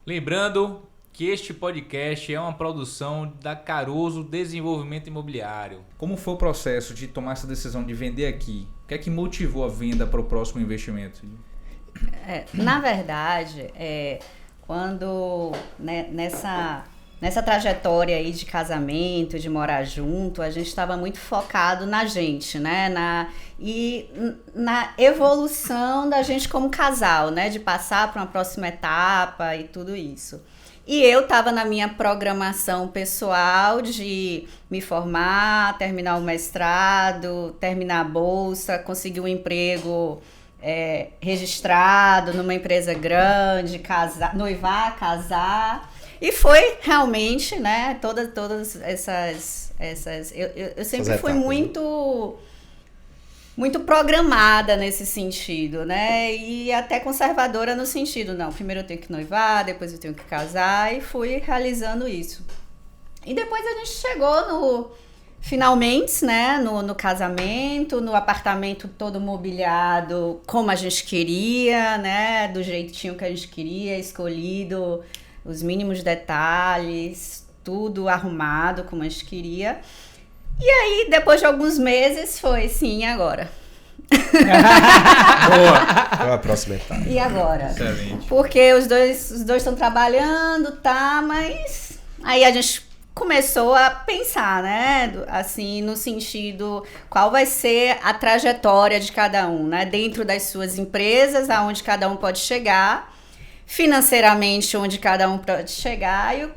Lembrando que este podcast é uma produção da Caruso Desenvolvimento Imobiliário. Como foi o processo de tomar essa decisão de vender aqui? O que é que motivou a venda para o próximo investimento? Na verdade, quando nessa trajetória aí de casamento, de morar junto, a gente estava muito focado na gente, né? Na evolução da gente como casal, né? De passar para uma próxima etapa e tudo isso. E eu estava na minha programação pessoal de me formar, terminar o mestrado, terminar a bolsa, conseguir um emprego registrado numa empresa grande, noivar, casar. E foi realmente, né, todas essas eu sempre fui muito programada nesse sentido, né? E até conservadora no sentido, não, primeiro eu tenho que noivar, depois eu tenho que casar, e fui realizando isso. E depois a gente chegou finalmente, né, no casamento, no apartamento todo mobiliado como a gente queria, né, do jeitinho que a gente queria, escolhido os mínimos detalhes, tudo arrumado como a gente queria. E aí, depois de alguns meses, foi sim, agora. Boa! Qual é a próxima etapa? E agora? Excelente. Porque os dois estão trabalhando, tá? Mas aí a gente começou a pensar, né? Assim, no sentido, qual vai ser a trajetória de cada um, né? Dentro das suas empresas, aonde cada um pode chegar, financeiramente, onde cada um pode chegar e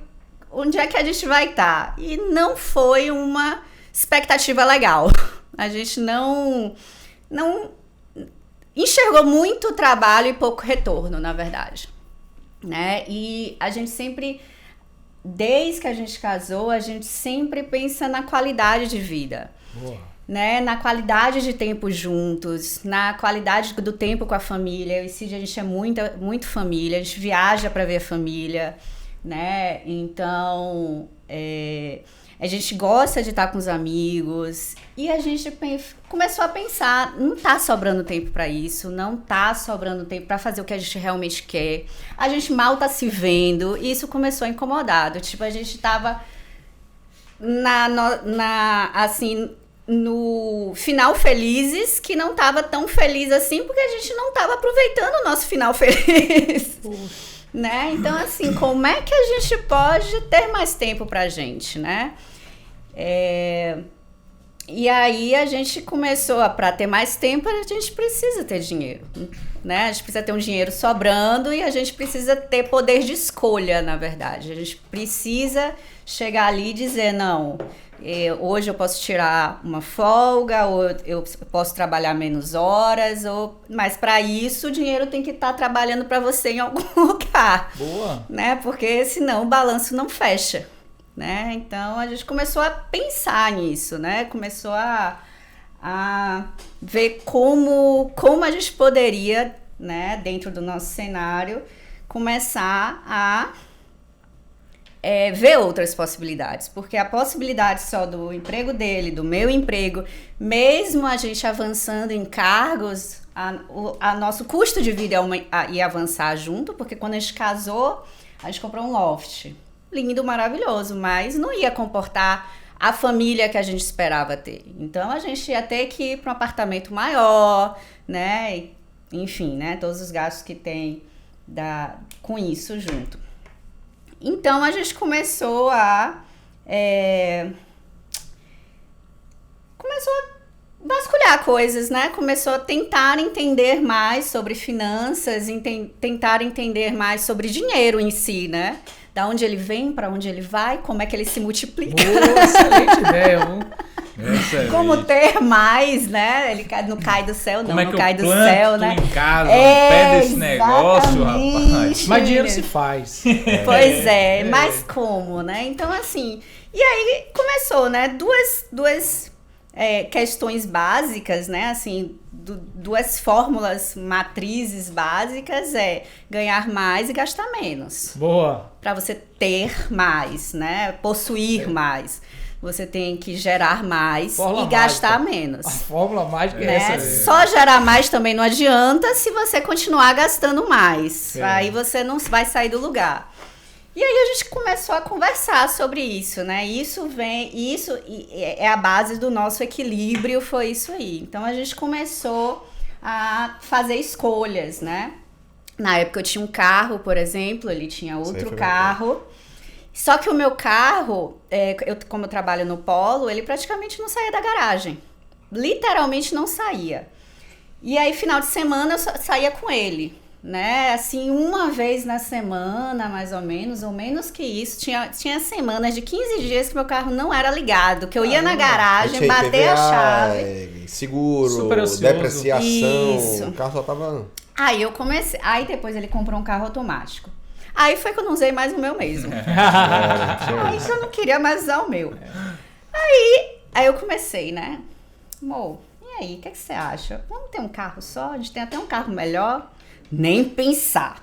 onde é que a gente vai estar. E não foi uma expectativa legal. A gente não enxergou muito trabalho e pouco retorno, na verdade, né? E a gente sempre, desde que a gente casou, a gente sempre pensa na qualidade de vida. Boa. Né? Na qualidade de tempo juntos, na qualidade do tempo com a família. Eu e Cid, a gente é muito família, a gente viaja para ver a família, né? Então, a gente gosta de estar com os amigos, e a gente começou a pensar, não tá sobrando tempo para isso, não tá sobrando tempo para fazer o que a gente realmente quer, a gente mal tá se vendo, e isso começou a incomodar. Tipo, a gente tava no final felizes, que não tava tão feliz assim, porque a gente não tava aproveitando o nosso final feliz. Né? Então, assim, como é que a gente pode ter mais tempo pra gente, né? E aí a gente começou para ter mais tempo, a gente precisa ter dinheiro, né? A gente precisa ter um dinheiro sobrando e a gente precisa ter poder de escolha, na verdade. A gente precisa chegar ali e dizer, não, hoje eu posso tirar uma folga, ou eu posso trabalhar menos horas, mas para isso o dinheiro tem que estar trabalhando para você em algum lugar. Boa! Né? Porque senão o balanço não fecha. Né? Então a gente começou a pensar nisso, né? Começou a ver como a gente poderia, né, dentro do nosso cenário, começar a ver outras possibilidades, porque a possibilidade só do emprego dele, do meu emprego, mesmo a gente avançando em cargos, a nosso custo de vida ia avançar junto, porque quando a gente casou, a gente comprou um loft. Lindo, maravilhoso, mas não ia comportar a família que a gente esperava ter. Então a gente ia ter que ir para um apartamento maior, né? Enfim, né? Todos os gastos que tem com isso junto. Então a gente começou a vasculhar coisas, né? Começou a tentar entender mais sobre finanças, tentar entender mais sobre dinheiro em si, né? Da onde ele vem, para onde ele vai, como é que ele se multiplica. Boa, excelente ideia, excelente. Como ter mais, né? Ele não cai do céu, não, Como não cai do céu, né? Em casa, pé desse negócio, rapaz. Mas dinheiro se faz. Pois mas como, né? Então, assim, e aí começou, né? Duas questões básicas, né? Assim, duas fórmulas, matrizes básicas ganhar mais e gastar menos. Boa. Para você ter mais, né? Possuir mais. você tem que gerar mais Fórmula e gastar mágica. menos. A fórmula mágica é Né? essa mesmo. Só gerar mais também não adianta se você continuar gastando mais. É. Aí você não vai sair do lugar. E aí a gente começou a conversar sobre isso, né? Isso é a base do nosso equilíbrio, foi isso aí. Então a gente começou a fazer escolhas, né? Na época eu tinha um carro, por exemplo, ele tinha outro carro. Só que o meu carro, como eu trabalho no Polo, ele praticamente não saía da garagem. Literalmente não saía. E aí, final de semana, eu saía com ele, né? Assim, uma vez na semana, mais ou menos que isso. Tinha semanas de 15 dias que meu carro não era ligado, que eu ia na garagem, bater a chave. Seguro, Super ocioso. depreciação. Isso. O carro só tava... Aí eu comecei. Aí depois ele comprou um carro automático. Aí foi que eu não usei mais o meu mesmo. Aí eu não queria mais usar o meu. Aí eu comecei, né? Amor, e aí, o que você acha? Vamos ter um carro só? A gente tem até um carro melhor. Nem pensar.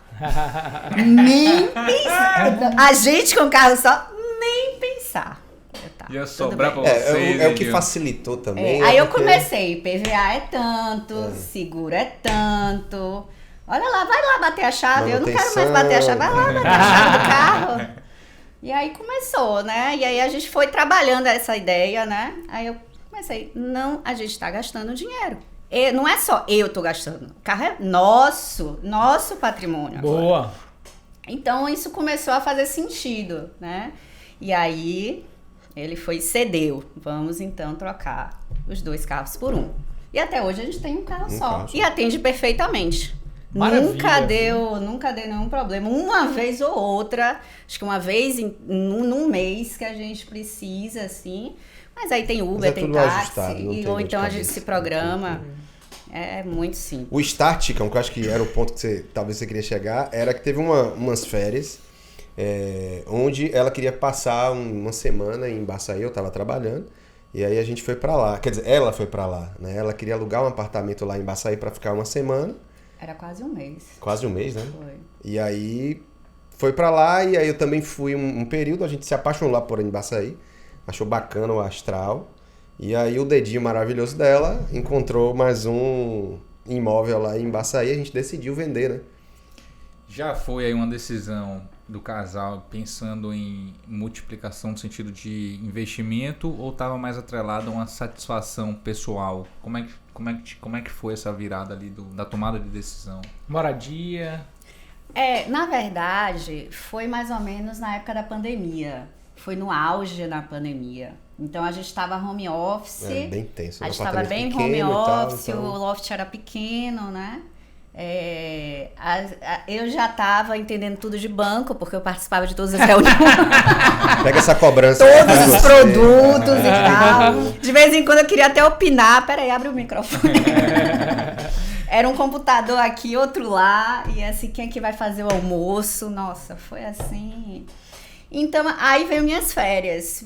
Nem pensar. A gente com um carro só, nem pensar. Tá, Ia tudo sobrar bem. pra vocês. É o que hein, facilitou também. Aí eu porque- comecei, PVA é tanto, seguro é tanto. Olha lá, vai lá bater a chave. Eu não quero mais bater a chave. Vai lá bater a chave do carro. E aí começou, né? E aí a gente foi trabalhando essa ideia, né? Aí eu comecei, não, a gente tá gastando dinheiro. Não é só eu tô gastando. O carro é nosso patrimônio. agora. Boa. Então isso começou a fazer sentido, né? E aí ele cedeu. Vamos então trocar os 2 carros por um. E até hoje a gente tem um carro só. carro só. E atende perfeitamente. Maravilha. Nunca deu nenhum problema. Uma vez ou outra, acho que uma vez num mês que a gente precisa, assim. Mas aí tem Uber, Mas é tem tudo táxi, ajustado, não tem ou dor de então a gente cabeça. se programa. É muito simples. O start, que eu acho que era o ponto que talvez você queria chegar, era que teve umas férias onde ela queria passar uma semana em Baçaí, eu tava trabalhando, e aí a gente foi pra lá. Quer dizer, ela foi pra lá, né? Ela queria alugar um apartamento lá em Baçaí pra ficar uma semana, Era quase um mês. quase um mês, né? Foi. E aí foi pra lá, e aí eu também fui um período, a gente se apaixonou lá por Baçaí, achou bacana o astral, e aí o dedinho maravilhoso dela encontrou mais um imóvel lá em Baçaí, a gente decidiu vender, né? Já foi aí uma decisão do casal pensando em multiplicação no sentido de investimento ou estava mais atrelado a uma satisfação pessoal? Como é que foi essa virada ali da tomada de decisão? Moradia. Na verdade, foi mais ou menos na época da pandemia. Foi no auge da pandemia. Então a gente estava home office. Bem tenso. A um gente estava bem apartamento home pequeno e tal, office, então- o loft era pequeno, né? Eu já estava entendendo tudo de banco, porque eu participava de todas as reuniões, Pega essa cobrança. todos pra os você. produtos e tal. De vez em quando eu queria até opinar. Peraí, abre o microfone. Era um computador aqui, outro lá, e assim, quem é que vai fazer o almoço? Nossa, foi assim. Então, aí veio minhas férias.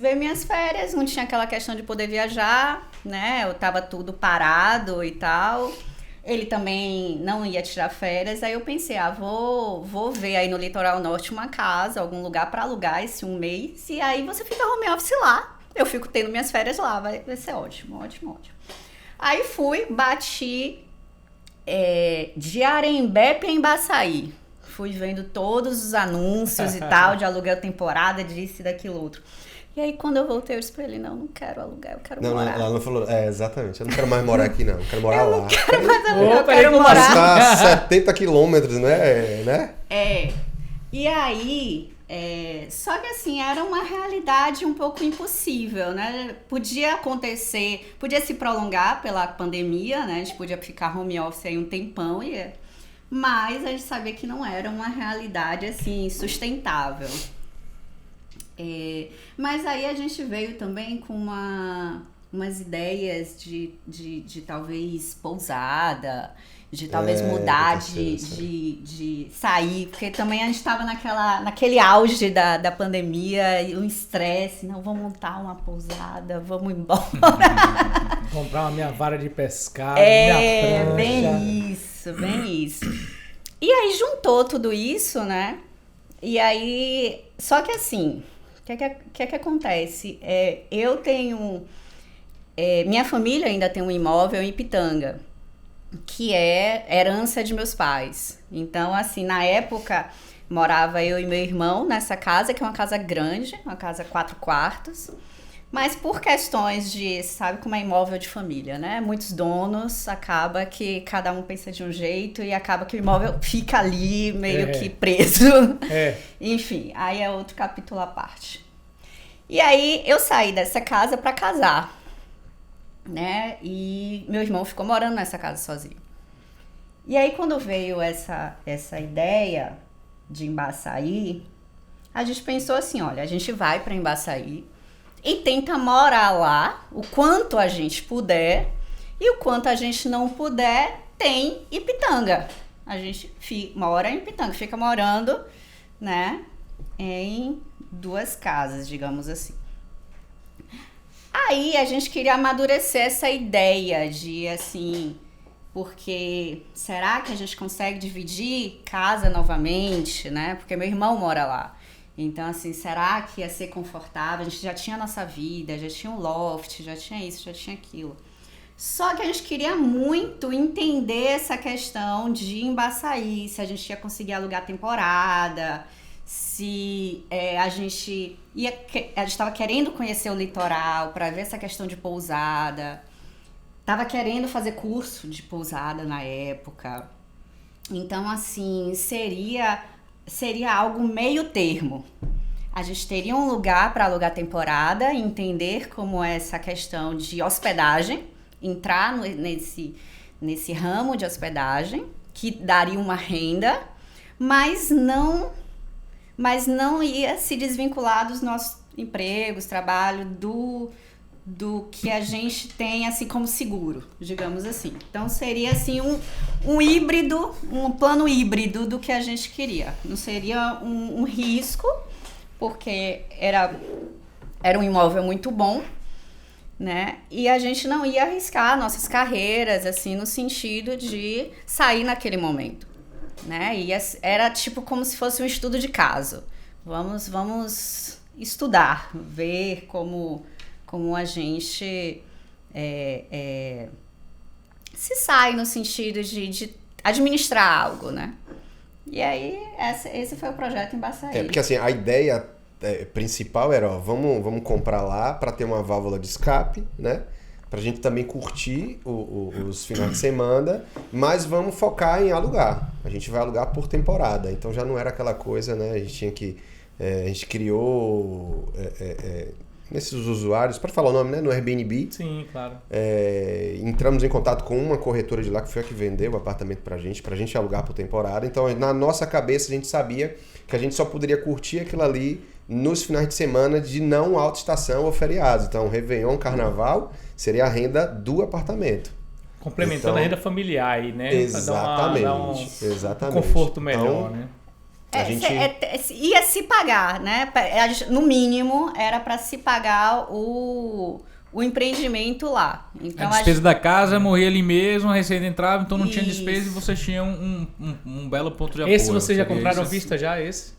Não tinha aquela questão de poder viajar, né? Eu tava tudo parado e tal. Ele também não ia tirar férias, aí eu pensei, vou ver aí no litoral norte uma casa, algum lugar para alugar esse um mês, e aí você fica home office lá. Eu fico tendo minhas férias lá, vai ser ótimo. Aí bati de Arembepe em Baçaí. Fui vendo todos os anúncios e tal, de aluguel temporada, disso e daquilo outro. E aí, quando eu voltei, eu disse pra ele, não quero alugar, eu quero morar. Ela não falou, exatamente, eu não quero mais morar aqui não, eu quero morar lá. Mas eu Peraí, quero como Mas morar. tá 70 quilômetros, né? E aí, só que assim, era uma realidade um pouco impossível, né? Podia acontecer, podia se prolongar pela pandemia, né? A gente podia ficar home office aí um tempão, mas a gente sabia que não era uma realidade assim, sustentável. Mas aí a gente veio também com umas ideias de talvez pousada, de talvez mudar de sair, porque também a gente estava naquele auge da pandemia, e um estresse, não, vamos montar uma pousada, vamos embora. Comprar uma minha vara de pescar, minha prancha. bem isso. E aí juntou tudo isso, né? E aí, só que assim, que acontece? Eu tenho... minha família ainda tem um imóvel em Pitanga, que é herança de meus pais. Então, assim, na época, morava eu e meu irmão nessa casa, que é uma casa grande, uma casa 4 quartos. Mas por questões de, sabe como é imóvel de família, né? Muitos donos, acaba que cada um pensa de um jeito e acaba que o imóvel fica ali meio que preso. Enfim, aí é outro capítulo à parte. E aí eu saí dessa casa para casar, né? E meu irmão ficou morando nessa casa sozinho. E aí quando veio essa ideia de Embaçaí, a gente pensou assim, olha, a gente vai para Embaçaí e tenta morar lá o quanto a gente puder, e o quanto a gente não puder tem Ipitanga. A gente mora em Ipitanga, fica morando, né, em 2 casas, digamos assim. Aí a gente queria amadurecer essa ideia de, assim, porque será que a gente consegue dividir casa novamente, né? Porque meu irmão mora lá. Então, assim, será que ia ser confortável? A gente já tinha a nossa vida, já tinha um loft, já tinha isso, já tinha aquilo. Só que a gente queria muito entender essa questão de Embaçaí, se a gente ia conseguir alugar temporada, se a gente estava querendo conhecer o litoral para ver essa questão de pousada, estava querendo fazer curso de pousada na época. Então, assim, seria algo meio termo. A gente teria um lugar para alugar temporada, entender como é essa questão de hospedagem, entrar nesse ramo de hospedagem, que daria uma renda, mas não ia se desvincular dos nossos empregos, trabalho, do que a gente tem assim como seguro, digamos assim. Então seria assim um híbrido, um plano híbrido do que a gente queria. Não seria um risco, porque era um imóvel muito bom, né? E a gente não ia arriscar nossas carreiras assim no sentido de sair naquele momento, né? Era tipo como se fosse um estudo de caso. Vamos estudar, ver como a gente se sai no sentido de administrar algo, né? E aí, esse foi o projeto Embaçaí. Porque assim, a ideia principal era, vamos comprar lá para ter uma válvula de escape, né? Pra gente também curtir os finais de semana, mas vamos focar em alugar. A gente vai alugar por temporada, então já não era aquela coisa, né? A gente criou... nesses usuários, para falar o nome, né? No Airbnb. Sim, claro. Entramos em contato com uma corretora de lá que foi a que vendeu o apartamento pra gente alugar por temporada. Então, na nossa cabeça, a gente sabia que a gente só poderia curtir aquilo ali nos finais de semana de não alta estação ou feriados. Então, Réveillon, Carnaval, seria a renda do apartamento. Complementando a renda familiar aí, né? Exatamente. Pra dar exatamente. Conforto melhor, né? Ia se pagar, né? No mínimo, era para se pagar o empreendimento lá. Então, a despesa da casa morria ali mesmo, a receita entrava, então não tinha despesa e você tinha um belo ponto de apoio. Esse vocês já compraram à vista já, esse?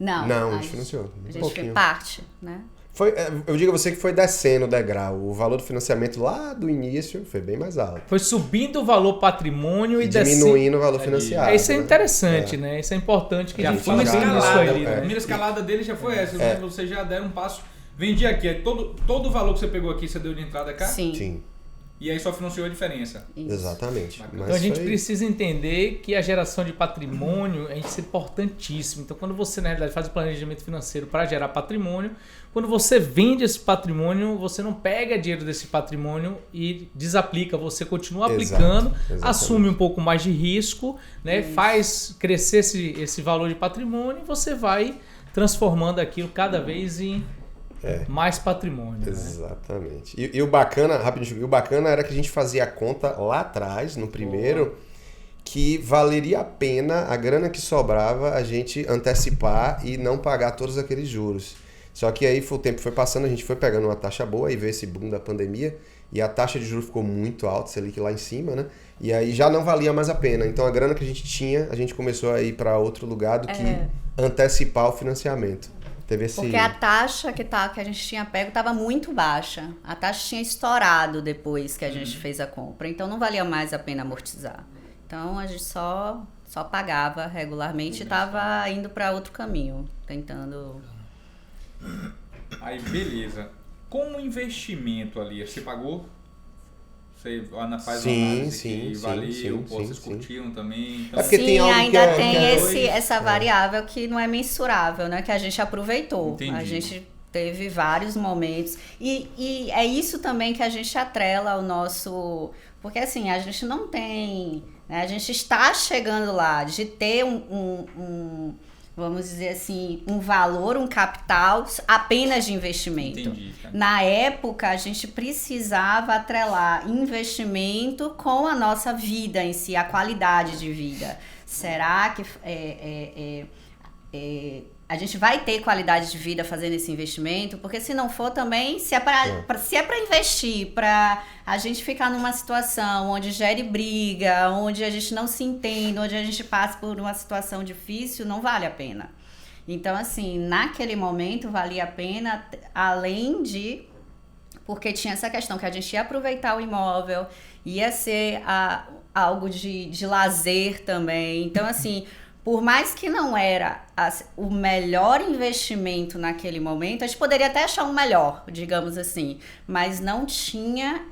Não, a gente financiou. A gente fez parte, né? Eu digo a você que foi descendo o degrau. O valor do financiamento lá do início foi bem mais alto. Foi subindo o valor patrimônio e diminuindo o valor financiado. Isso é interessante, né? Isso é importante que já a gente foi uma escalada. Aí, né? A primeira escalada dele já foi essa. Vocês já deram um passo. Vendi aqui. Todo o valor que você pegou aqui, você deu de entrada cá? Sim. E aí só financiou a diferença. Isso. Exatamente. Então a gente precisa entender que a geração de patrimônio é importantíssimo. Então quando você, na realidade, faz o planejamento financeiro para gerar patrimônio, quando você vende esse patrimônio, você não pega dinheiro desse patrimônio e desaplica, você continua aplicando, assume um pouco mais de risco, né? Faz crescer esse valor de patrimônio e você vai transformando aquilo cada vez em mais patrimônio. Exatamente. Né? E o bacana, rapidinho, era que a gente fazia a conta lá atrás, no primeiro, que valeria a pena a grana que sobrava a gente antecipar e não pagar todos aqueles juros. Só que aí o tempo foi passando, a gente foi pegando uma taxa boa e veio esse boom da pandemia e a taxa de juros ficou muito alta, Selic lá em cima, né? E aí já não valia mais a pena. Então a grana que a gente tinha, a gente começou a ir para outro lugar do que antecipar o financiamento. teve esse... Porque a taxa que a gente tinha pego estava muito baixa. A taxa tinha estourado depois que a gente fez a compra. Então não valia mais a pena amortizar. Então a gente só pagava regularmente e estava indo para outro caminho, tentando... Aí, beleza. Como investimento ali, você pagou? Você faz uma análise que valeu, vocês curtiram também. Então... É porque tem algo ainda que tem essa variável que não é mensurável, né? Que a gente aproveitou. Entendi. A gente teve vários momentos. E é isso também que a gente atrela ao nosso... Porque assim, a gente não tem... Né? A gente está chegando lá de ter vamos dizer assim, um valor, um capital apenas de investimento. Entendi, cara. Na época, a gente precisava atrelar investimento com a nossa vida em si, a qualidade de vida. Será que a gente vai ter qualidade de vida fazendo esse investimento? Porque se não for também, se é para investir, para a gente ficar numa situação onde gere briga, onde a gente não se entende, onde a gente passa por uma situação difícil, não vale a pena. Então, assim, naquele momento valia a pena, além de... Porque tinha essa questão que a gente ia aproveitar o imóvel, ia ser algo de lazer também. Então, assim... Por mais que não era o melhor investimento naquele momento, a gente poderia até achar um melhor, digamos assim, mas não tinha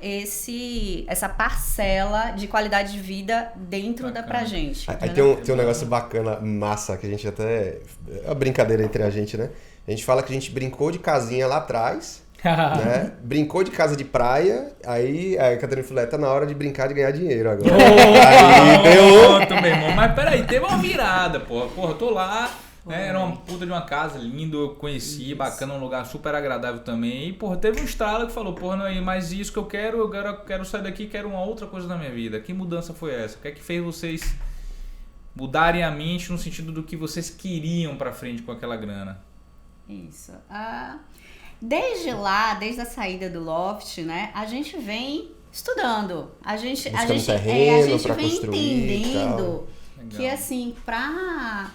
essa parcela de qualidade de vida dentro pra gente. Aí tem um negócio bacana, massa, que a gente até... É uma brincadeira entre a gente, né? A gente fala que a gente brincou de casinha lá atrás... né? Brincou de casa de praia, aí a Catarina falou, tá na hora de brincar de ganhar dinheiro agora. Aí deu... meu irmão. Mas peraí, teve uma virada, porra. Porra, eu tô lá, né? Era uma puta de uma casa linda, eu conheci, bacana, um lugar super agradável também. E, porra, teve um estralo que falou, porra, não é mais isso que eu quero sair daqui, quero uma outra coisa na minha vida. Que mudança foi essa? O que é que fez vocês mudarem a mente no sentido do que vocês queriam pra frente com aquela grana? Isso. Desde a saída do Loft, né, a gente vem estudando. A gente vem entendendo que, assim, para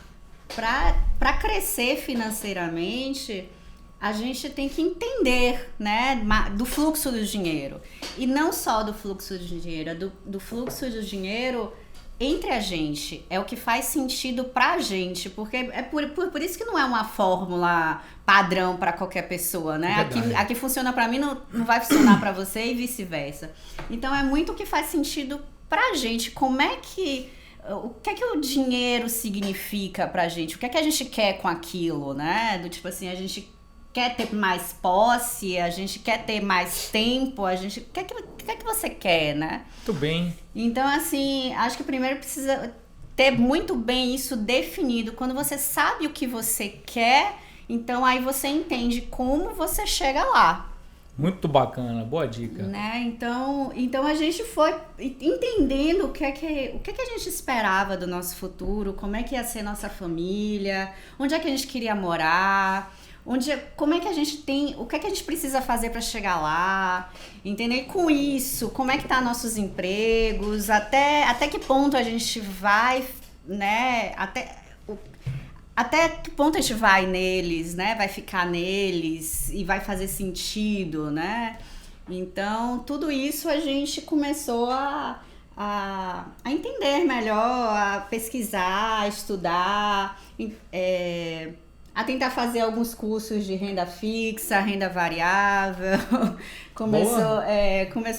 crescer financeiramente, a gente tem que entender, né, do fluxo do dinheiro. E não só do fluxo do dinheiro, do fluxo do dinheiro entre a gente. É o que faz sentido pra gente, porque é por isso que não é uma fórmula padrão para qualquer pessoa, né? Aqui funciona para mim, não vai funcionar para você e vice-versa. Então é muito o que faz sentido pra gente. O que é que o dinheiro significa pra gente? O que é que a gente quer com aquilo, né? Do tipo assim, a gente quer ter mais posse, a gente quer ter mais tempo, o que é que você quer, né? Muito bem. Então, assim, acho que primeiro precisa ter muito bem isso definido. Quando você sabe o que você quer, então aí você entende como você chega lá. Muito bacana, boa dica. Né? Então a gente foi entendendo o que é que a gente esperava do nosso futuro, como é que ia ser nossa família, onde é que a gente queria morar, como é que a gente tem, o que é que a gente precisa fazer para chegar lá, entender? E com isso, como é que tá nossos empregos, até que ponto a gente vai, né? Até que ponto a gente vai neles, né? Vai ficar neles e vai fazer sentido, né? Então, tudo isso a gente começou a entender melhor, a pesquisar, a estudar, a tentar fazer alguns cursos de renda fixa, renda variável. Começou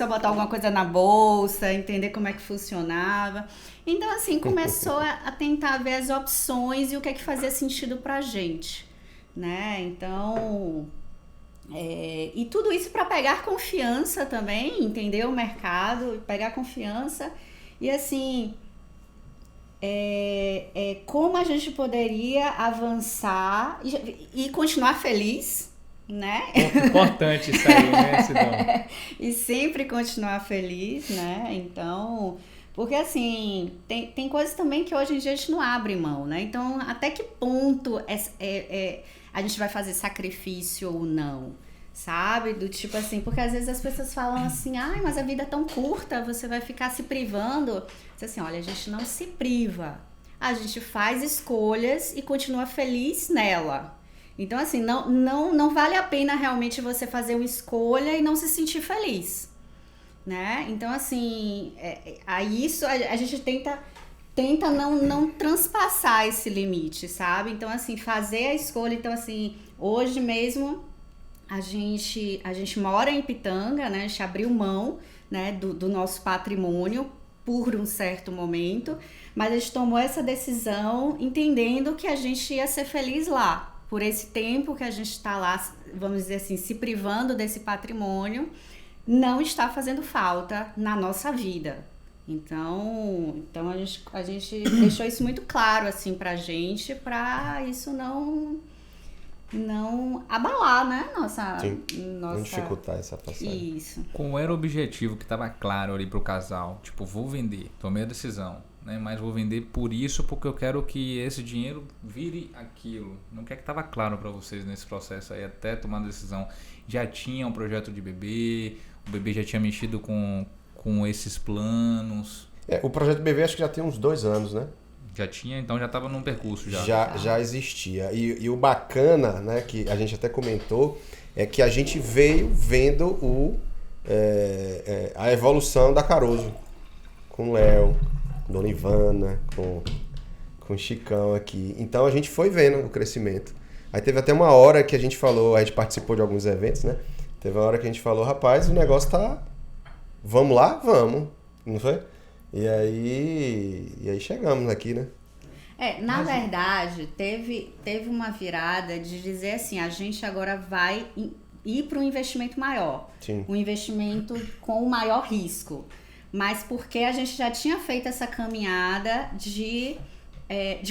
a botar alguma coisa na bolsa, entender como é que funcionava. Então, assim, começou a tentar ver as opções e o que é que fazia sentido pra gente, né? Então, e tudo isso para pegar confiança também, entender o mercado, pegar confiança e, assim, como a gente poderia avançar e continuar feliz, né? Importante isso aí, né, Sidão? E sempre continuar feliz, né? Então... Porque, assim, tem coisas também que hoje em dia a gente não abre mão, né? Então, até que ponto a gente vai fazer sacrifício ou não, sabe? Do tipo assim, porque às vezes as pessoas falam assim, ai, mas a vida é tão curta, você vai ficar se privando. Diz assim, olha, a gente não se priva. A gente faz escolhas e continua feliz nela. Então, assim, não vale a pena realmente você fazer uma escolha e não se sentir feliz, né? Então, assim, a gente tenta não transpassar esse limite, sabe? Então, assim, fazer a escolha. Então, assim, hoje mesmo a gente mora em Pitanga, né? A gente abriu mão, né, do nosso patrimônio por um certo momento, mas a gente tomou essa decisão entendendo que a gente ia ser feliz lá. Por esse tempo que a gente está lá, vamos dizer assim, se privando desse patrimônio, não está fazendo falta na nossa vida. Então a gente deixou isso muito claro assim pra gente, pra isso não abalar, né? Nossa... Não dificultar essa passagem. Isso. Qual era o objetivo que estava claro ali pro casal? Tipo, vou vender, tomei a decisão, né? Mas vou vender por isso, porque eu quero que esse dinheiro vire aquilo. Não quer que estava claro para vocês nesse processo aí, até tomar a decisão? Já tinha um projeto de bebê, o bebê já tinha mexido com esses planos? O projeto bebê acho que já tem uns 2 anos, né? Já tinha, então já estava num percurso já. Já existia. E o bacana, né, que a gente até comentou, é que a gente veio vendo a evolução da Caroso. Com o Léo, Dona Ivana, com o Chicão aqui. Então a gente foi vendo o crescimento. Aí teve até uma hora que a gente falou, a gente participou de alguns eventos, né? Teve uma hora que a gente falou, rapaz, o negócio tá... Vamos lá? Vamos. Não foi? E aí chegamos aqui, né? Na verdade, teve uma virada de dizer assim, a gente agora vai ir para um investimento maior. Sim. Um investimento com o maior risco. Mas porque a gente já tinha feito essa caminhada de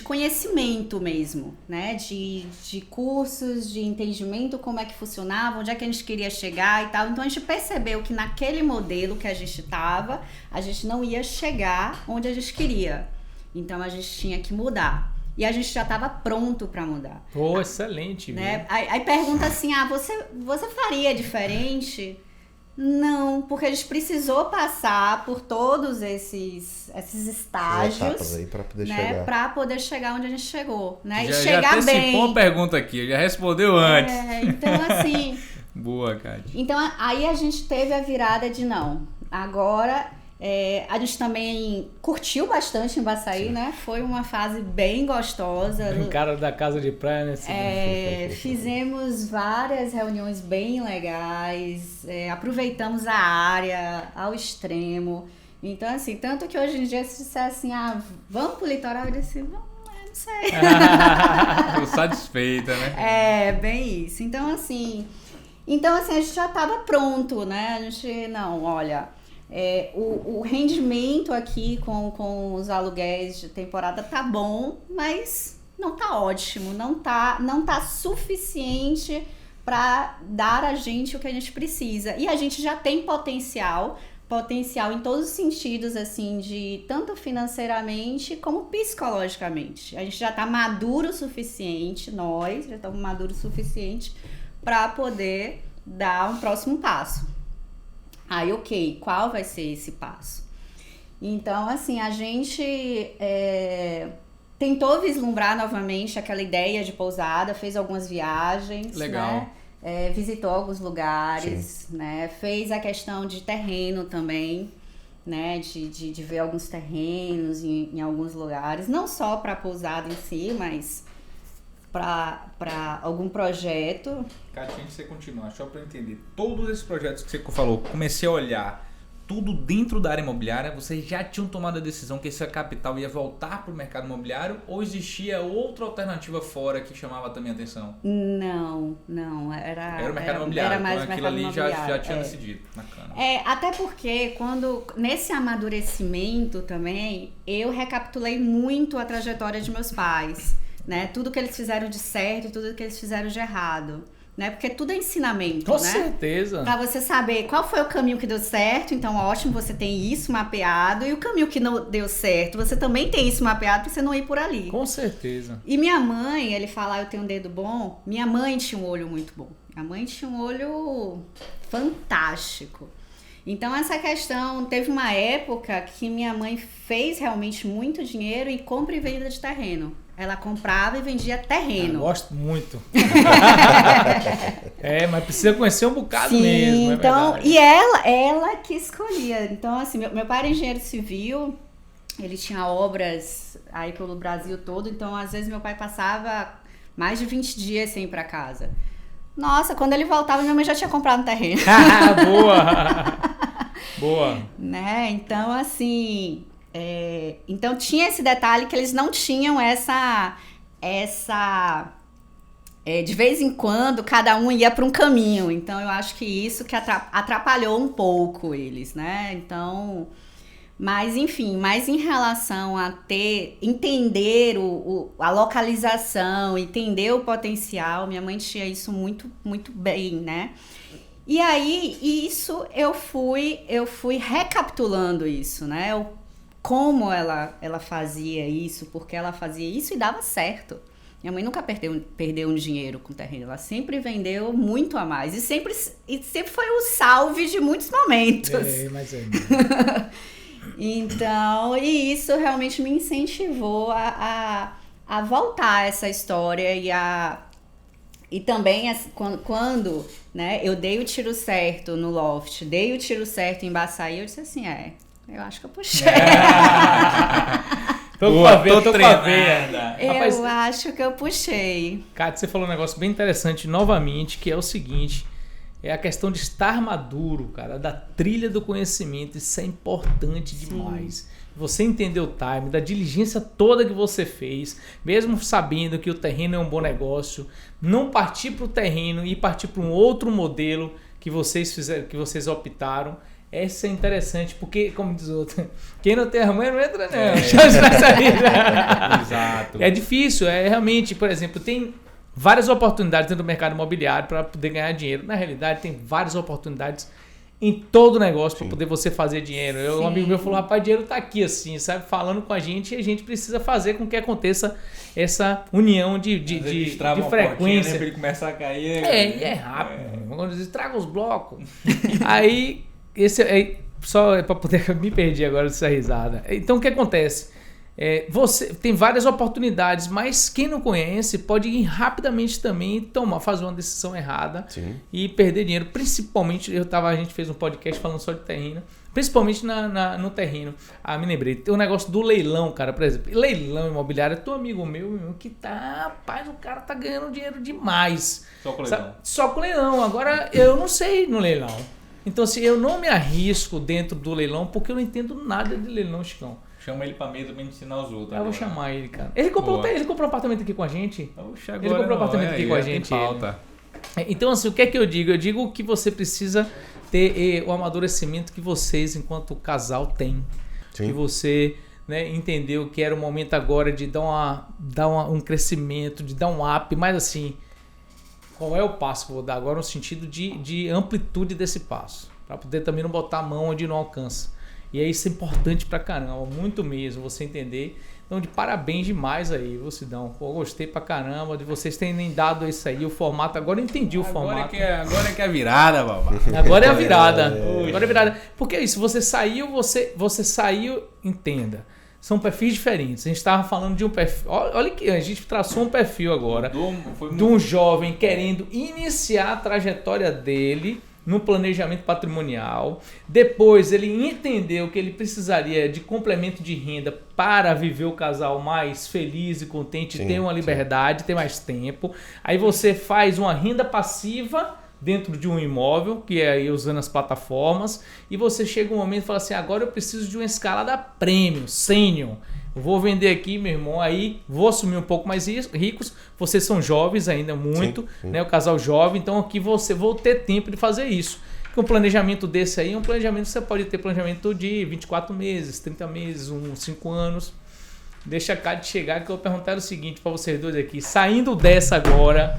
conhecimento mesmo, né? De cursos, de entendimento como é que funcionava, onde é que a gente queria chegar e tal. Então a gente percebeu que naquele modelo que a gente estava, a gente não ia chegar onde a gente queria. Então a gente tinha que mudar. E a gente já estava pronto para mudar. Excelente, né? Aí pergunta assim, você faria diferente? Não, porque a gente precisou passar por todos esses estágios aí pra poder né, chegar. Pra poder chegar onde a gente chegou, né? Já, e chegar já antecipou bem. uma pergunta aqui, já respondeu antes. Então, assim... Boa, Kátia. Então, aí a gente teve a virada de não. Agora, a gente também curtiu bastante em Baçaí, né? Foi uma fase bem gostosa. Cara da casa de praia, né? Fizemos várias reuniões bem legais, aproveitamos a área ao extremo. Então, assim, tanto que hoje em dia se disser assim, vamos pro litoral, eu disse, vamos, não sei. Tô satisfeita, né? Bem isso. Então, assim, a gente já estava pronto, né? A gente, não, olha... o rendimento aqui com os aluguéis de temporada tá bom, mas não tá ótimo, não tá suficiente para dar a gente o que a gente precisa. E a gente já tem potencial em todos os sentidos, assim, de tanto financeiramente como psicologicamente. A gente já tá maduro o suficiente, nós já estamos maduros o suficiente para poder dar um próximo passo. Aí, ok, qual vai ser esse passo? Então, assim, a gente tentou vislumbrar novamente aquela ideia de pousada, fez algumas viagens, legal, né? Visitou alguns lugares, né? Fez a questão de terreno também, né? De ver alguns terrenos em alguns lugares, não só para pousada em si, mas para algum projeto. Kátia, antes de você continuar, só para eu entender, todos esses projetos que você falou, comecei a olhar tudo dentro da área imobiliária, vocês já tinham tomado a decisão que esse capital ia voltar para o mercado imobiliário ou existia outra alternativa fora que chamava também a atenção? Não, era o mercado imobiliário, era mais então aquilo ali já tinha é. decidido. Bacana. Até porque nesse amadurecimento também, eu recapitulei muito a trajetória de meus pais, né? Tudo que eles fizeram de certo e tudo que eles fizeram de errado. Né? Porque tudo é ensinamento, Com né? certeza. Pra você saber qual foi o caminho que deu certo, então ótimo, você tem isso mapeado. E o caminho que não deu certo, você também tem isso mapeado pra você não ir por ali. Com certeza. E minha mãe, ele fala, eu tenho um dedo bom. Minha mãe tinha um olho muito bom. Minha mãe tinha um olho fantástico. Então, essa questão, teve uma época que minha mãe fez realmente muito dinheiro em compra e venda de terreno. Ela comprava e vendia terreno. Gosto muito. Mas precisa conhecer um bocado Sim, mesmo. Então, e ela que escolhia. Então, assim, meu pai era engenheiro civil, ele tinha obras aí pelo Brasil todo, então às vezes meu pai passava mais de 20 dias sem ir pra casa. Nossa, quando ele voltava, minha mãe já tinha comprado um terreno. Boa! Né? Então, assim... então tinha esse detalhe que eles não tinham essa de vez em quando cada um ia para um caminho, então eu acho que isso que atrapalhou um pouco eles, né? Então, mas enfim, mas em relação a entender a localização, entender o potencial, minha mãe tinha isso muito, muito bem, né? E aí, eu fui recapitulando isso, né? Como ela fazia isso, porque ela fazia isso e dava certo. Minha mãe nunca perdeu um dinheiro com terreno, ela sempre vendeu muito a mais. E sempre foi o salve de muitos momentos. Então, e isso realmente me incentivou a voltar a essa história e também quando né, eu dei o tiro certo no Loft, dei o tiro certo em Baçaí, eu disse assim, eu acho que eu puxei. Tô com a veia. Eu acho que eu puxei. Cátia, você falou um negócio bem interessante novamente, que é o seguinte, é a questão de estar maduro, cara, da trilha do conhecimento, isso é importante demais. Você entender o time, da diligência toda que você fez, mesmo sabendo que o terreno é um bom negócio, não partir para o terreno e partir para um outro modelo que vocês fizeram, que vocês optaram. Essa é interessante, porque, como diz o outro, quem não tem a mãe não entra, não. Exato. É difícil, realmente, por exemplo, tem várias oportunidades dentro do mercado imobiliário para poder ganhar dinheiro. Na realidade, tem várias oportunidades em todo negócio para poder você fazer dinheiro. Um amigo meu falou, rapaz, dinheiro tá aqui assim, sabe, falando com a gente, e a gente precisa fazer com que aconteça essa união de frequência. Ele começa a cair. É rápido. Quando eles tragam os blocos. Aí, só para poder... Me perdi agora dessa risada. Então, o que acontece? Você tem várias oportunidades, mas quem não conhece pode ir rapidamente também fazer uma decisão errada. Sim. E perder dinheiro. Principalmente, a gente fez um podcast falando só de terreno, principalmente no terreno. Me lembrei, tem um negócio do leilão, cara, por exemplo, leilão imobiliário. Tem um amigo meu que rapaz, o cara tá ganhando dinheiro demais. Só com leilão. Só com leilão. Agora, eu não sei no leilão. Então, assim, eu não me arrisco dentro do leilão porque eu não entendo nada de leilão, Chicão. Chama ele pra mesa pra gente ensinar os outros. Eu vou chamar ele, cara. Ele comprou um apartamento aqui com a gente. Oxa, ele comprou um apartamento aqui com a gente. Então, assim, o que é que eu digo? Eu digo que você precisa ter o amadurecimento que vocês, enquanto casal, têm. Sim. Que você, né, entendeu que era o momento agora de dar um crescimento, de dar um up, mas assim, qual é o passo que eu vou dar agora no sentido de amplitude desse passo? Para poder também não botar a mão onde não alcança. E é isso importante pra caramba, muito mesmo, você entender. Então, de parabéns demais aí, Sidão. Pô, gostei pra caramba de vocês terem dado isso aí, o formato. Agora eu entendi o formato. Agora é que é a virada, babá. Agora é a virada. Agora é a virada. Porque é isso, você saiu, entenda. São perfis diferentes. A gente estava falando de um perfil. Olha que a gente traçou um perfil agora de um jovem querendo iniciar a trajetória dele no planejamento patrimonial. Depois ele entendeu que ele precisaria de complemento de renda para viver o casal mais feliz e contente, ter uma liberdade, ter mais tempo. Aí você faz uma renda passiva dentro de um imóvel, que é aí usando as plataformas, e você chega um momento e fala assim, agora eu preciso de uma escalada premium, sênior. Eu vou vender aqui, meu irmão, aí vou assumir um pouco mais ricos. Vocês são jovens ainda muito, sim. Né? O casal jovem, então aqui vou ter tempo de fazer isso. Um planejamento desse aí é um planejamento, você pode ter planejamento de 24 meses, 30 meses, 5 anos. Deixa a Cátia chegar que eu vou perguntar o seguinte para vocês dois aqui. Saindo dessa agora,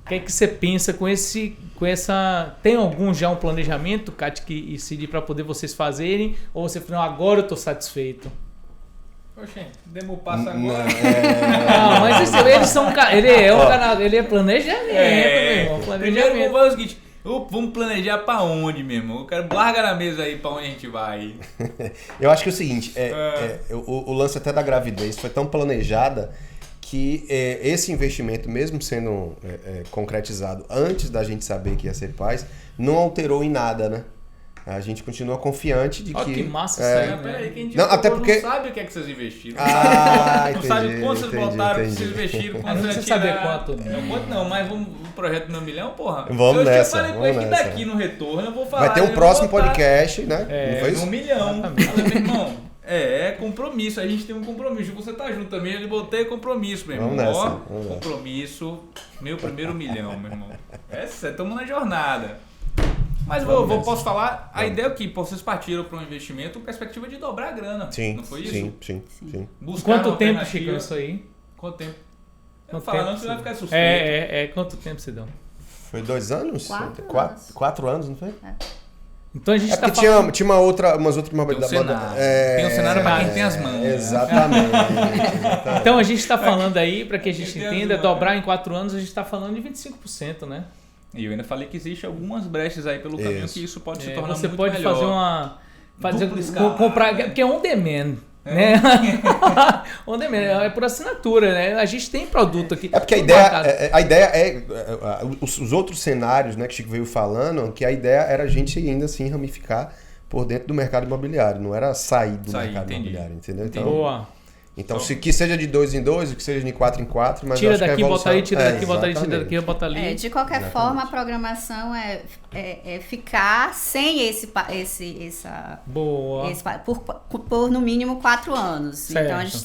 o que é que você pensa com essa... Tem algum já um planejamento, Cátia e Cid, para poder vocês fazerem? Ou você fala, não, agora eu estou satisfeito? Poxa, demos passo agora. Não, mas eles são... Ele é planejamento, meu irmão. Planejamento. Primeiro, vamos fazer o seguinte. Vamos planejar pra onde, meu irmão? Eu quero larga na mesa aí pra onde a gente vai. Eu acho que é o seguinte, o lance até da gravidez foi tão planejada que esse investimento, mesmo sendo concretizado antes da gente saber que ia ser pais, não alterou em nada, né? A gente continua confiante de Olha que... que massa isso aí, né? Peraí, quem Não, até porque... não sabe o que é que vocês investiram. Ah, Não entendi, sabe quanto vocês botaram, entendi. vocês investiram, Ah, quanto não você precisa saber quanto. Quanto não, mas o projeto do 1 milhão, porra. Vamos eu nessa, já falei com vamos ele que nessa. daqui no retorno eu vou falar. Vai ter um eu próximo vou botar podcast, né? Não foi 1 isso? milhão. Exatamente. Falei, meu irmão, compromisso, a gente tem um compromisso. Você tá junto também, ele botei compromisso, meu irmão. Vamos nessa, Ó, vamos nessa. compromisso, meu primeiro 1 milhão, meu irmão. Estamos na jornada. Mas posso falar, a ideia é que vocês partiram para um investimento com perspectiva de dobrar a grana. Sim, não foi isso? sim. Buscaram Quanto tempo, alternativa. Chico, isso aí? Quanto tempo? Eu Quanto falo, tempo não, você vai você ficar suspeito. Quanto tempo você deu? Foi 2 anos? 4 anos. 4 anos, não foi? Então a gente É tá porque falando... tinha umas outras... Tem um cenário. Tem um cenário para quem tem as mãos. Exatamente. Então a gente está falando aí, para que a gente Entendo, entenda, mano. dobrar em 4 anos, a gente está falando de 25%, né? E eu ainda falei que existe algumas brechas aí pelo caminho Isso. que isso pode se tornar Você muito pode melhor. fazer uma... Dupla escala, comprar, né? porque é on demand, né? On demand, é por assinatura, né? A gente tem produto aqui. É porque a ideia é os outros cenários, né, que o Chico veio falando, que a ideia era a gente ainda assim ramificar por dentro do mercado imobiliário, não era sair do mercado entendi. imobiliário, entendeu? Entendi. Então, Boa. se que seja de 2 em 2, que seja de 4 em 4, mas eu Tira acho que a daqui, bota evolução... aí, tira daqui, bota aí, tira exatamente. daqui, bota ali. De qualquer Exatamente. forma, a programação é ficar sem essa Boa. por no mínimo 4 anos. Certo. Então a gente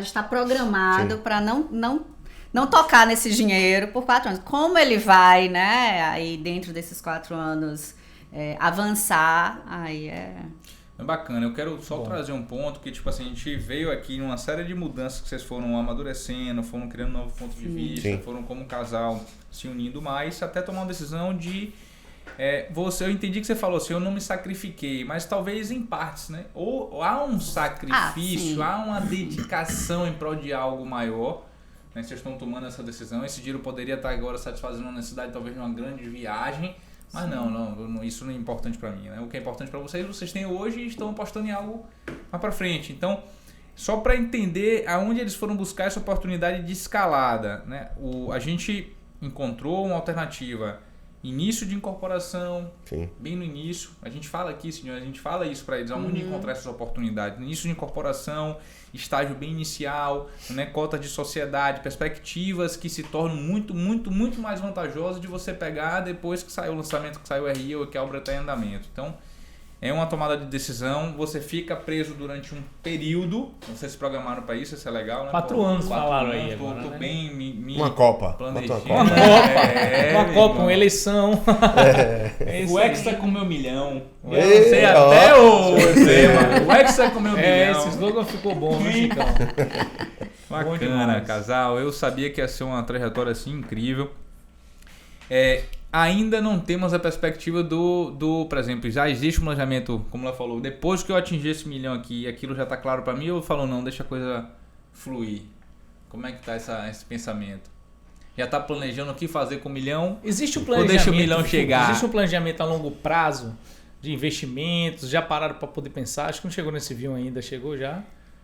está programado para não tocar nesse dinheiro por 4 anos. Como ele vai, né? Aí dentro desses 4 anos avançar, aí é bacana, eu quero só trazer um ponto que, tipo assim, a gente veio aqui numa série de mudanças que vocês foram amadurecendo, foram criando novos pontos de vista, Sim. foram como casal se unindo mais, até tomar uma decisão de... eu entendi que você falou assim, eu não me sacrifiquei, mas talvez em partes, né? Ou há um sacrifício, sim. há uma dedicação em prol de algo maior, né? Vocês estão tomando essa decisão, esse dinheiro poderia estar agora satisfazendo uma necessidade, talvez de uma grande viagem, mas não, isso não é importante para mim, né? O que é importante para vocês têm hoje e estão apostando em algo mais para frente. Então, só para entender aonde eles foram buscar essa oportunidade de escalada, né? A gente encontrou uma alternativa, início de incorporação, Sim. bem no início. A gente fala aqui, senhor, a gente fala isso para eles, aonde encontrar essas oportunidades. Início de incorporação, estágio bem inicial, né, cota de sociedade, perspectivas que se tornam muito, muito, muito mais vantajosas de você pegar depois que saiu o lançamento, que saiu o RI ou que a obra está em andamento. Então, é uma tomada de decisão, você fica preso durante um período, vocês se programaram para isso é legal, né? 4 anos 4 falaram anos, aí agora, tô né? bem Uma Copa. planejei. Bota Uma uma Copa, Copa. uma Copa, uma eleição. É isso O aí. Hexa com meu milhão. Eu Ei, não sei ó. até hoje, mano. O Hexa com meu milhão. Esse slogan ficou bom, né, Chicão? Bom Bacana, demais. casal. Eu sabia que ia ser uma trajetória assim incrível. Ainda não temos a perspectiva por exemplo, já existe um planejamento, como ela falou, depois que eu atingir esse milhão aqui, aquilo já tá claro para mim, ou eu falo, não, deixa a coisa fluir? Como é que tá esse pensamento? Já tá planejando o que fazer com o milhão? Existe um Ou planejamento. deixa o milhão chegar? Existe um planejamento a longo prazo de investimentos? Já pararam para poder pensar? Acho que não chegou nesse vinho ainda. Chegou já?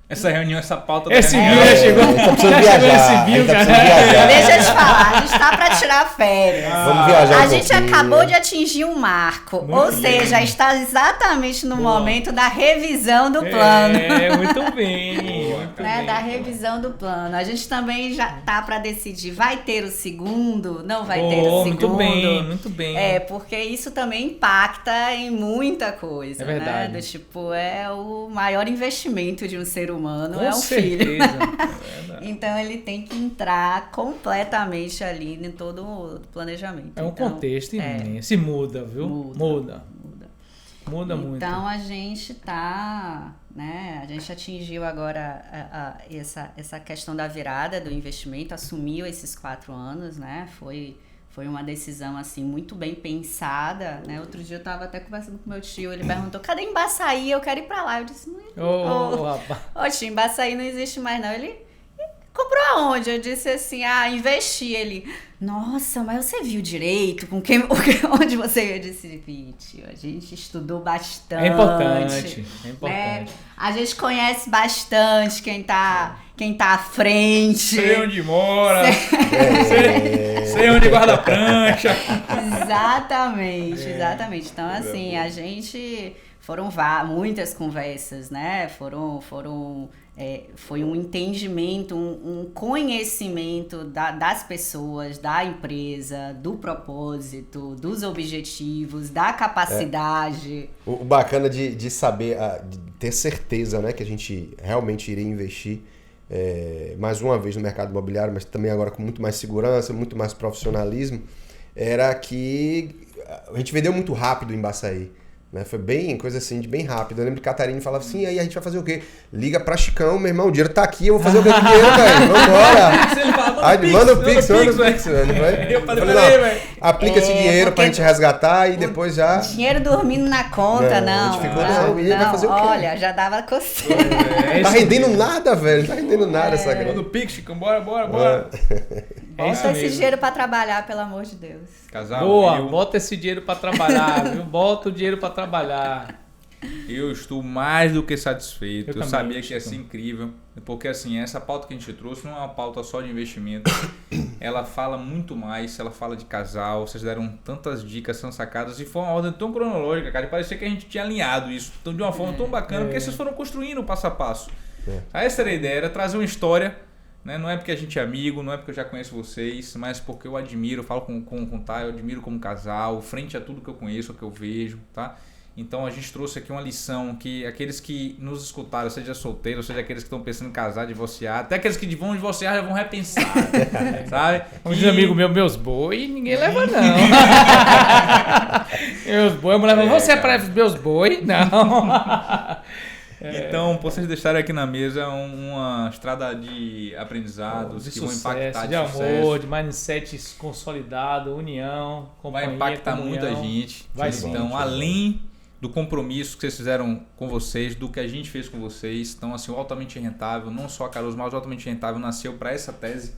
Essa reunião, essa pauta da Esse reunião. vinho já chegou. A gente tá precisando Já chegou viajar. esse vinho, A gente tá cara. precisando viajar. Deixa eu te falar, a gente tá para tirar férias. Vamos viajar A um gente pouquinho. acabou de atingir um marco, Muito ou bem. seja, está exatamente no Boa. momento da revisão do plano. Muito bem. Muito Né, bem. da revisão do plano. A gente também já tá para decidir, vai ter o segundo, não vai ter o Oh, segundo. muito bem, muito bem. Porque isso também impacta em muita coisa, É verdade. né? Do tipo, é o maior investimento de um ser humano, Com é um filho. certeza. É verdade. Então ele tem que entrar completamente ali em todo o planejamento. É um Então, contexto imenso. E muda, viu? Muda muito. Então a gente tá, né? A gente atingiu agora essa questão da virada do investimento, assumiu esses 4 anos, né? Foi uma decisão assim muito bem pensada, né? Outro dia eu tava até conversando com meu tio, ele perguntou: "Cadê Embaçaí? Eu quero ir pra lá". Eu disse: Ô, rapaz. "Ô, tio, Embaçaí não existe mais não". Ele: "Como comprou aonde? Eu disse assim, investi. Ele, nossa, mas você viu direito com quem, onde você... Eu disse, Vítio, a gente estudou bastante. É importante, é importante. Né? A gente conhece bastante quem tá à frente. Sei onde mora, sei onde guarda a prancha. Exatamente. Então, assim, a gente... Foram muitas conversas, né? Foi um entendimento, um conhecimento das pessoas, da empresa, do propósito, dos objetivos, da capacidade. O bacana de saber, de ter certeza, né, que a gente realmente iria investir mais uma vez no mercado imobiliário, mas também agora com muito mais segurança, muito mais profissionalismo, era que a gente vendeu muito rápido em Baçaí. Né? Foi bem, coisa assim, de bem rápido. Eu lembro que Catarina falava assim, aí a gente vai fazer o quê? Liga pra Chicão, meu irmão, o dinheiro tá aqui, eu vou fazer o quê com o dinheiro, velho? Vambora! Manda o Pix, Eu falei, aplica esse dinheiro pra gente resgatar e depois já... Dinheiro dormindo na conta, não. A gente ficou, vai fazer o quê? Olha, já dava coceira. Tá rendendo nada, velho, tá rendendo nada essa grana. Manda o Pix, Chicão, bora. Bota esse dinheiro pra trabalhar, pelo amor de Deus. Casal, Boa, bota esse dinheiro pra trabalhar, viu? Bota o dinheiro pra trabalhar. Eu estou mais do que satisfeito. Eu sabia também, que ia ser incrível. Porque assim, essa pauta que a gente trouxe não é uma pauta só de investimento. Ela fala muito mais, ela fala de casal. Vocês deram tantas dicas, são sacadas. E foi uma ordem tão cronológica, cara. E parecia que a gente tinha alinhado isso de uma forma tão bacana. Porque vocês foram construindo passo a passo. Essa era a ideia, era trazer uma história. Né? Não é porque a gente é amigo, não é porque eu já conheço vocês, mas porque eu admiro, eu falo com o Thay, eu admiro como casal, frente a tudo que eu conheço, que eu vejo, tá? Então a gente trouxe aqui uma lição que aqueles que nos escutaram, seja solteiro, seja aqueles que estão pensando em casar, divorciar, até aqueles que vão divorciar já vão repensar, sabe? Como diz amigo meu, meus boi, ninguém leva não. Meus boi, a mulher fala, você é meus boi? Não. Então, vocês deixaram aqui na mesa uma estrada de aprendizados de que sucesso, vão impactar de amor, de mindset consolidado, união, companhia, vai impactar comunhão. muita gente. Vai Então, sim, além do compromisso que vocês fizeram com vocês, do que a gente fez com vocês, então assim, o Altamente Rentável, não só a Caruso, mas o Altamente Rentável nasceu para essa tese.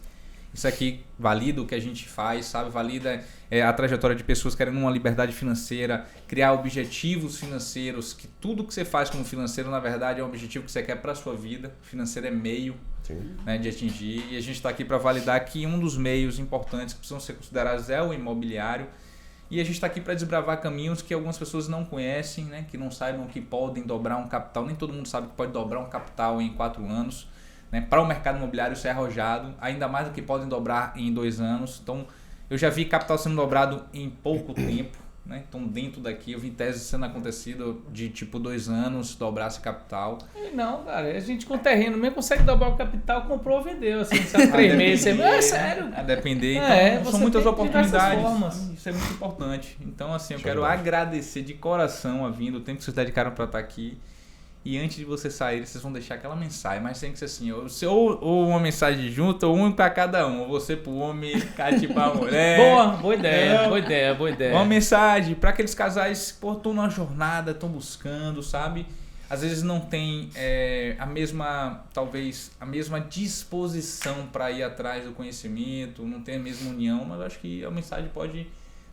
Isso aqui valida o que a gente faz, sabe? Valida a trajetória de pessoas querendo uma liberdade financeira, criar objetivos financeiros, que tudo que você faz como financeiro, na verdade, é um objetivo que você quer para a sua vida. O financeiro é meio, né, de atingir. E a gente está aqui para validar que um dos meios importantes que precisam ser considerados é o imobiliário. E a gente está aqui para desbravar caminhos que algumas pessoas não conhecem, né? Que não saibam que podem dobrar um capital. Nem todo mundo sabe que pode dobrar um capital em 4 anos. Né? Para o mercado imobiliário isso é arrojado, ainda mais do que podem dobrar em 2 anos. Então, eu já vi capital sendo dobrado em pouco tempo. Né? Então, dentro daqui, eu vi tese sendo acontecido de tipo 2 anos, dobrar esse capital. Não, cara, a gente com terreno mesmo consegue dobrar o capital, comprou ou vendeu, assim, sabe, 3 meses. É sério. A depender, então, são muitas oportunidades. Isso é muito importante. Então, assim, eu quero agradecer de coração a vinda, o tempo que vocês dedicaram para estar aqui. E antes de vocês saírem, vocês vão deixar aquela mensagem. Mas tem que ser assim, ou uma mensagem junta, ou um para cada um. Ou você pro homem, Cati pra mulher. Boa ideia. Uma mensagem para aqueles casais que estão numa jornada, estão buscando, sabe? Às vezes não tem talvez a mesma disposição para ir atrás do conhecimento, não tem a mesma união, mas eu acho que a mensagem pode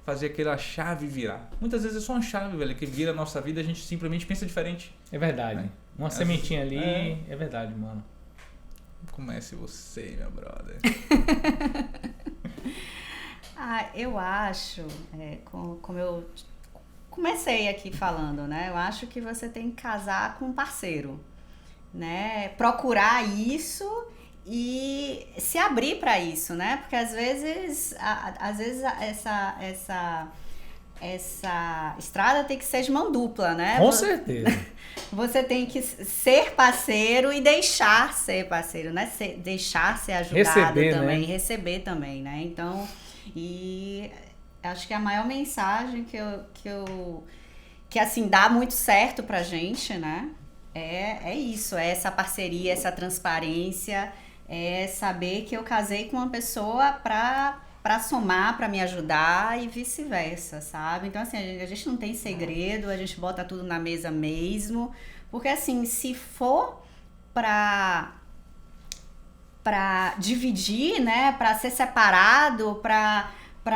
fazer aquela chave virar. Muitas vezes é só uma chave, velho, que vira a nossa vida e a gente simplesmente pensa diferente. É verdade. Uma sementinha ali, é verdade, mano. Comece você, meu brother. Eu acho, como eu comecei aqui falando, né? Eu acho que você tem que casar com um parceiro, né? Procurar isso e se abrir para isso, né? Porque às vezes essa estrada tem que ser de mão dupla, né? Com certeza. Você tem que ser parceiro e deixar ser parceiro, né? Deixar ser ajudado também, receber também, né? Então, e acho que a maior mensagem que assim dá muito certo pra gente, né? É isso, é essa parceria, essa transparência, é saber que eu casei com uma pessoa pra somar, pra me ajudar e vice-versa, sabe? Então, assim, a gente não tem segredo, a gente bota tudo na mesa mesmo, porque, assim, se for pra para dividir, né, para ser separado, para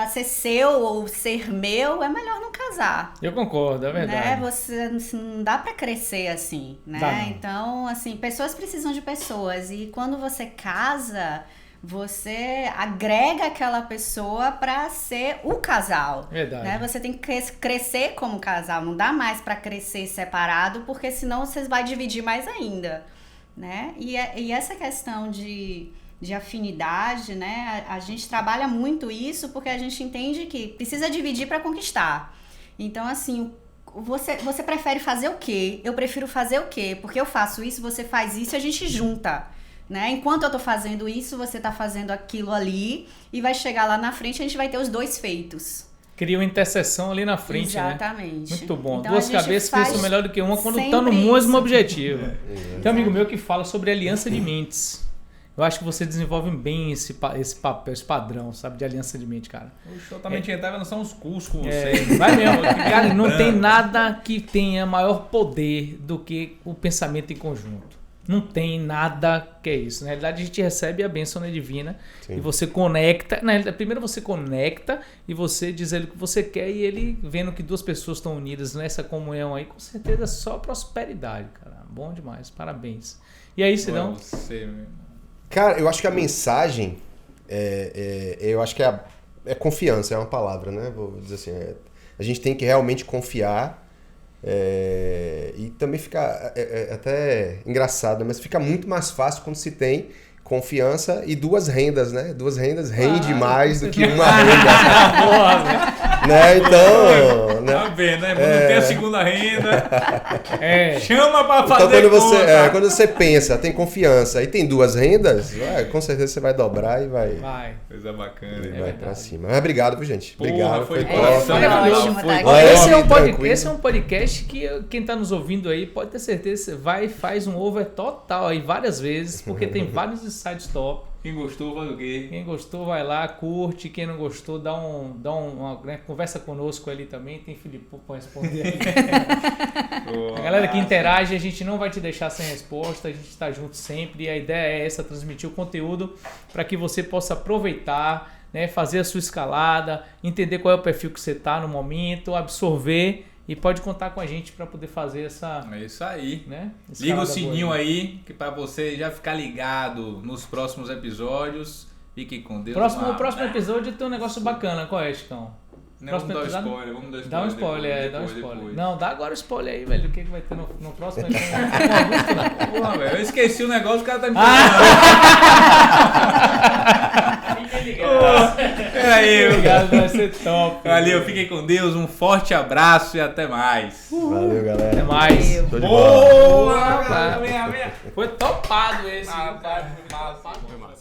ser seu ou ser meu, é melhor não casar. Eu concordo, é verdade. Né? Você não dá para crescer assim, né? Então, assim, pessoas precisam de pessoas e quando você casa, você agrega aquela pessoa para ser o casal. Verdade. Né? Você tem que crescer como casal, não dá mais para crescer separado, porque senão você vai dividir mais ainda, né? E essa questão de afinidade, né? A gente trabalha muito isso porque a gente entende que precisa dividir para conquistar. Então, assim, você prefere fazer o quê? Eu prefiro fazer o quê? Porque eu faço isso, você faz isso e a gente junta. Né? Enquanto eu tô fazendo isso, você tá fazendo aquilo ali e vai chegar lá na frente, a gente vai ter os dois feitos. Cria uma interseção ali na frente, exatamente. Né? Muito bom. Então, duas cabeças pensam melhor do que uma quando estão no mesmo objetivo. Tem um amigo meu que fala sobre aliança de mentes. Eu acho que você desenvolve bem esse papel, esse padrão, sabe, de aliança de mente, cara. Eu também tinha que lançar uns cursos com você. Vai mesmo. Cara, não tem nada que tenha maior poder do que o pensamento em conjunto. Não tem nada que é isso. Na realidade, a gente recebe a bênção divina. Sim. E você conecta. Na realidade, primeiro você conecta e você diz ele o que você quer e ele vendo que duas pessoas estão unidas nessa comunhão aí, com certeza só prosperidade, cara. Bom demais. Parabéns. E aí, Sidão? Cara, eu acho que a mensagem eu acho que é confiança, é uma palavra, né? Vou dizer assim, a gente tem que realmente confiar. E também fica até engraçado, mas fica muito mais fácil quando se tem confiança e duas rendas, né? Duas rendas rende mais do que uma renda. Né? Então, né? Tá vendo, né? Não tem a segunda renda. Chama pra fazer então, quando você pensa, tem confiança e tem duas rendas, com certeza você vai dobrar e vai. Coisa bacana. E vai pra cima. Mas obrigado, viu, gente? Obrigado. Foi ótimo. Esse é um podcast que quem tá nos ouvindo aí pode ter certeza que faz um over total aí várias vezes, porque tem vários insights top. Quem gostou, vai o quê? Quem gostou, vai lá, curte. Quem não gostou, dá uma né, conversa conosco ali também. Tem Filipão para responder ali. A galera que interage, a gente não vai te deixar sem resposta. A gente está junto sempre. E a ideia é essa, transmitir o conteúdo para que você possa aproveitar, né, fazer a sua escalada, entender qual é o perfil que você está no momento, absorver. E pode contar com a gente para poder fazer essa... É isso aí. Né? Liga o sininho aí, que para você já ficar ligado nos próximos episódios. Fique com Deus. O próximo episódio tem um negócio bacana. Qual é, Chicão? Vamos dar spoiler. Dá um spoiler, depois. Não, dá agora o spoiler aí, velho. O que vai ter no próximo? Porra, velho, eu esqueci o negócio, o cara tá me Aí, obrigado, vai ser top. Valeu, fiquem com Deus, um forte abraço e até mais. Valeu, galera. Até mais. Boa! Foi topado esse. Foi massa.